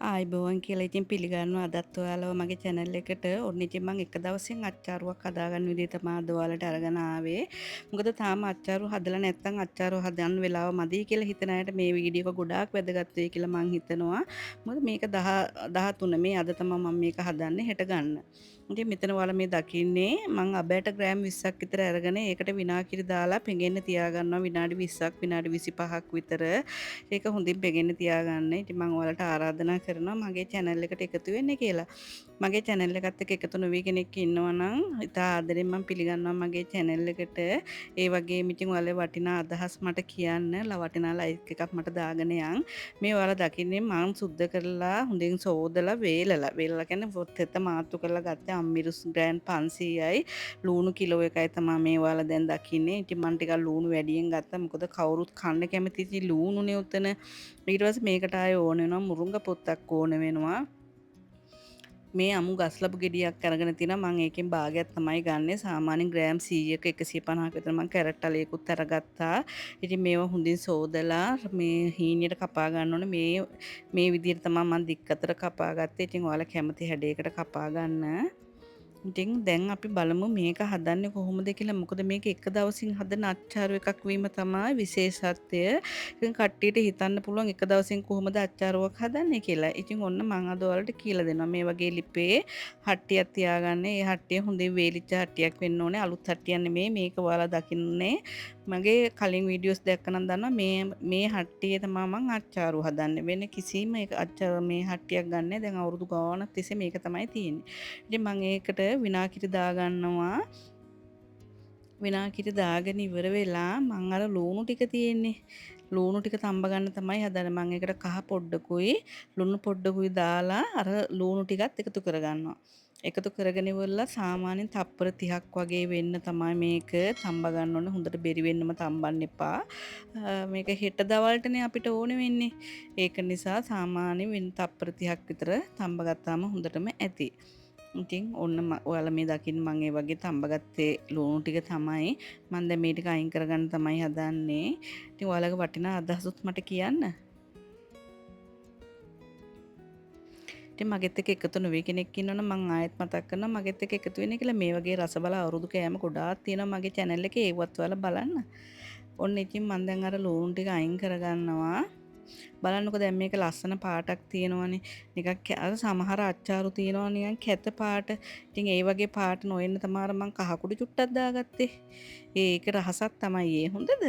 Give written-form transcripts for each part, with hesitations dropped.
ආයිබෝවන් කියලා ඉතින් පිළිගන්නවා අදත් ඔයාලව මගේ channel එකට. ඔන්න ඉතින් මම එක දවසින් අච්චාරුවක් හදාගන්න විදිහ තමයි අද ඔයාලට අරගෙන ආවේ. මොකද තාම අච්චාරු හදලා නැත්නම් අච්චාරු හදන්න වෙලාව මදි කියලා හිතන අයට මේ වීඩියෝ එක ගොඩාක් වැදගත් වෙයි කියලා මම හිතනවා. මොකද මේක 13 මේ අද තමයි මම මේක හදන්නේ හෙට ගන්න. ඉතින් මෙතන ඔයාලා මේ දකින්නේ මම අබෑට ග්‍රෑම් 20ක් විතර අරගෙන ඒකට විනාගිරි දාලා පෙඟෙන්න තියාගන්නවා විනාඩි 20ක් විනාඩි 25ක් විතර. ඒක හොඳින් පෙඟෙන්න තියාගන්න. ඉතින් මම ඔයාලට ආරාධනා කරනවා මගේ channel එකට එකතු වෙන්න කියලා. මගේ channel එකත් එක්ක එකතු නොවී කෙනෙක් ඉන්නවා නම් ඉතා ආදරෙන් මම පිළිගන්නවා මගේ channel එකට. ඒ වගේම ඉතින් ඔයාලේ වටිනා අදහස් මට කියන්න, වටිනා like එකක් මට දාගෙන යන්න. මේ ඔයාලා දකින්නේ මම සුද්ධ කරලා හොඳින් සෝදලා වේලලා කියන්නේ පොත් මාතු කරලා ගත්තේ අම්මිරුස් ග්‍රෑන්ඩ් 500යි. ලූණු කිලෝ එකයි තමයි මේ ඔයාලා දැන් දකින්නේ. ඉතින් මම ටිකක් ලූණු වැඩියෙන් ගත්තා. මොකද කවුරුත් කන්න කැමති ඉතින් ලූණුනේ උතන. ඊට පස්සේ මේකට ආයේ ඕන වෙනවා මුරුංග පොත්තක් ඕන වෙනවා. මේ අමු ගස්ලපු ගෙඩියක් අරගෙන තිනවා මම ඒකෙන් භාගයක් තමයි ගන්නෙ. සාමාන්‍යයෙන් ග්‍රෑම් 100ක 150ක විතර මම කැරට් අලයකුත් අරගත්තා. ඉතින් මේවා හොඳින් සෝදලා මේ හීනියට කපා ගන්න ඕනේ. මේ විදිහට තමයි මම දික් අතර කපා ගත්තේ. ඉතින් ඔයාලා කැමති හැඩයකට කපා ගන්න. ඉතින් දැන් අපි බලමු මේක හදන්නේ කොහොමද කියලා. මොකද මේක එක දවසින් හදන අච්චාරු එකක් වීම තමයි විශේෂත්වය. ඉතින් කට්ටියට හිතන්න පුළුවන් එක දවසින් කොහොමද අච්චාරුවක් හදන්නේ කියලා. ඉතින් ඔන්න මම අද ඔයාලට කියලා දෙනවා. මේ වගේ ලිපේ හට්ටියක් තියාගන්න. ඒ හට්ටිය හොඳින් වේලිච්ච හට්ටියක් වෙන්න ඕනේ. අලුත් හට්ටියක් නෙමෙයි. මේක ඔයාලා දකින්නේ මගේ කලින් වීඩියෝස් දැක්කනම් දන්නවා මේ හට්ටියේ තමයි මම අච්චාරු හදන්නේ. වෙන කිසිම අච්චාරු මේ හට්ටියක් ගන්නෑ. දැන් අවුරුදු ගාණක් තිස්සේ මේක තමයි තියෙන්නේ. ඉතින් මම ඒකට විනාගිරි දාගන්නවා. විනාගිරි දාගෙන ඉවර වෙලා මම අර ලූණු ටික තියෙන්නේ. ලූණු ටික තඹ ගන්න තමයි හදන්නේ. මම ඒකට කහ පොඩ්ඩකුයි ලුණු පොඩ්ඩකුයි දාලා අර ලූණු ටිකත් එකතු කරගන්නවා. එකතු කරගෙන ඉවරලා සාමාන්‍යයෙන් තප්පර 30ක් වගේ වෙන්න තමයි මේක තඹ ගන්න ඕනේ. හොඳට බෙරි වෙන්නම තඹන්න එපා. මේක හෙට දවල්ටනේ අපිට ඕනේ වෙන්නේ. ඒක නිසා සාමාන්‍යයෙන් වෙන තප්පර 30ක් විතර තඹ ගත්තාම හොඳටම ඇති. ඉතින් ඔන්න ඔයාලා මේ දකින්න මම ඒ වගේ තඹගත්තේ ලුණු ටික තමයි. මම දැන් මේ ටික අයින් කරගන්න තමයි හදන්නේ. ඉතින් ඔයාලගේ වටිනා අදහසුත් මට කියන්න. ඉතින් මගෙත් එක්ක එකතු නොවී කෙනෙක් ඉන්නවනම් මම ආයෙත් මතක් කරනවා මගෙත් එක්ක එකතු වෙන්න කියලා. මේ වගේ රසබල අවුරුදු කෑම ගොඩාක් තියෙනවා මගේ channel එකේ. ඒවත් ඔයාලා බලන්න. ඔන්න ඉතින් මම දැන් අර ලුණු ටික අයින් කරගන්නවා. බලන්නකො දැන් මේක ලස්සන පාටක් තියෙනවනේ. නිකන් අර සමහර අච්චාරු තියෙනවා නිකන් කැත පාට. ඉතින් ඒ වගේ පාට නොවෙන්න තමයි මම කහ කුඩු චුට්ටක් දාගත්තේ. ඒක රහසක් තමයි ඒ. හොඳද?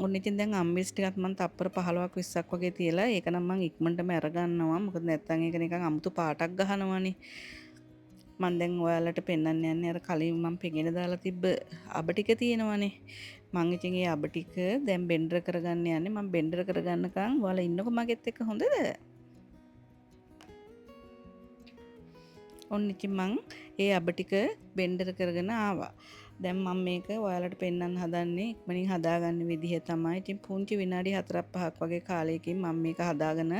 ඔන්න ඉතින් දැන් අම්මිස් ටිකක් මම තප්පර 15ක් 20ක් වගේ තියලා ඒක නම් මම ඉක්මනටම අරගන්නවා. මොකද නැත්තම් ඒක නිකන් අමුතු පාටක් ගහනවනේ. මම දැන් ඔයාලට පෙන්වන්න යන්නේ අර කලින් මම පෙඟෙන දාලා තිබ්බ අබ ටික තියෙනවනේ. මම ඉතින් ඒ අබ ටික දැන් බෙන්ඩර් කරගන්න යන්නේ. මම බෙන්ඩර් කරගන්නකම් ඔයාලා ඉන්නකො මගෙත් එක්ක හොඳද? ඔන්න ඉතින් මං ඒ අබ ටික බෙන්ඩර් කරගෙන ආවා. දැන් මම මේක ඔයාලට පෙන්වන්න හදන්නේ ඉක්මනින් හදාගන්න විදිහ තමයි. ඉතින් පුංචි විනාඩි 4-5ක් වගේ කාලයකින් මම මේක හදාගෙන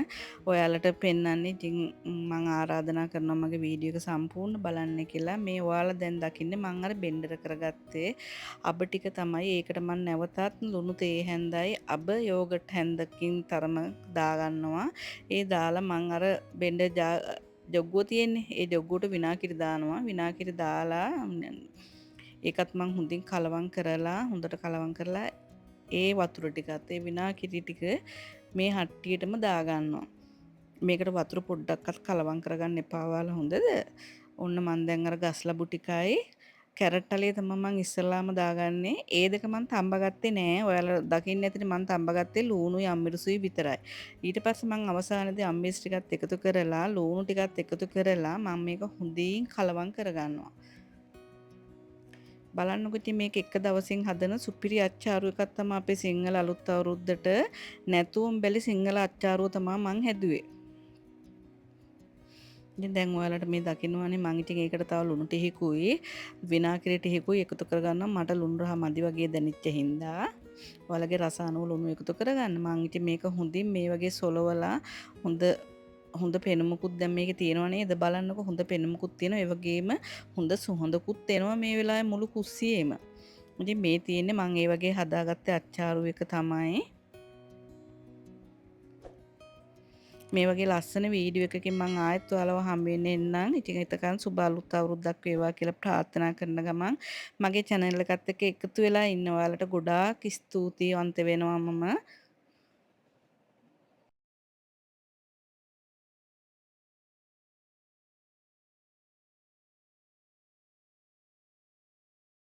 ඔයාලට පෙන්වන්නේ. ඉතින් මම ආරාධනා කරනවා මගේ වීඩියෝ එක සම්පූර්ණ බලන්න කියලා. මේ ඔයාලා දැන් දකින්නේ මම අර බෙන්ඩර් කරගත්තේ අබ ටික තමයි. ඒකට මම නැවතත් ලුණු තේ හැන්දයි අබ යෝගට් හැන්දකින් තරම දාගන්නවා. ඒ දාලා මම අර බෙන්ඩර් ජොග්ගුව තියෙන්නේ. ඒ ජොග්ගුවට විනාගිරි දානවා. විනාගිරි දාලා ඒකත් මං හොඳින් හොඳට කලවම් කරලා ඒ වතුර ටිකත් ඒ විනාගිරි ටික මේ හට්ටියටම දාගන්නවා. මේකට වතුර පොඩ්ඩක්වත් කලවම් කරගන්න එපා ඔයාලා. හොඳද? ඔන්න මං දැන් අර ගස්ලබු ටිකයි කැරට් අලිය තමයි මං ඉස්සෙල්ලාම දාගන්නේ. ඒ දෙක මං තඹගත්තේ නෑ. ඔයාලා දකින්න ඇතිනේ මං තඹගත්තේ ලූණුයි අම්මිරිසුයි විතරයි. ඊට පස්සේ මං අවසානයේදී අම්මිරිස් ටිකත් එකතු කරලා ලූණු ටිකත් එකතු කරලා මම මේක හොඳින් කලවම් කරගන්නවා. බලන්නකො ඉතින් මේක එක දවසින් හදන සුපිරි අච්චාරු එකක් තමයි අපේ සිංහල අලුත් අවුරුද්දට නැතුවම බැලි සිංහල අච්චාරුව තමයි මං හැදුවේ. ඉතින් දැන් ඔයාලට මේ දකින්නවානේ මං ඉතින් ඒකට තව ලුණු ටිකකුයි විනාගිරි ටිකකුයි එකතු කරගන්නම්. මට ලුණු රහ මදි වගේ දැනෙච්ච හින්දා ඔයාලගේ රස අනුව ලුණු එකතු කරගන්න. මං ඉතින් මේක හොඳින් මේ වගේ සොලවලා හොඳ පෙනුමකුත් දැන් මේකේ තියෙනවා නේද? බලන්නකො හොඳ පෙනුමකුත් තියෙනවා. ඒ වගේම හොඳ සුහඳකුත් එනවා මේ වෙලාවේ මුළු කුස්සියේම. ඉතින් මේ තියෙන්නේ මං ඒ වගේ හදාගත්ත අච්චාරු එක තමයි. මේ වගේ ලස්සන වීඩියෝ එකකින් මම ආයෙත් ඔයාලව හම්බ වෙන්න එන්නම්. ඉතින් එතකන් සුබ අලුත් අවුරුද්දක් වේවා කියලා ප්‍රාර්ථනා කරන ගමන් මගේ channel එකත් එක්ක එකතු වෙලා ඉන්න ඔයාලට ගොඩාක් ස්තුතිවන්ත වෙනවා මම.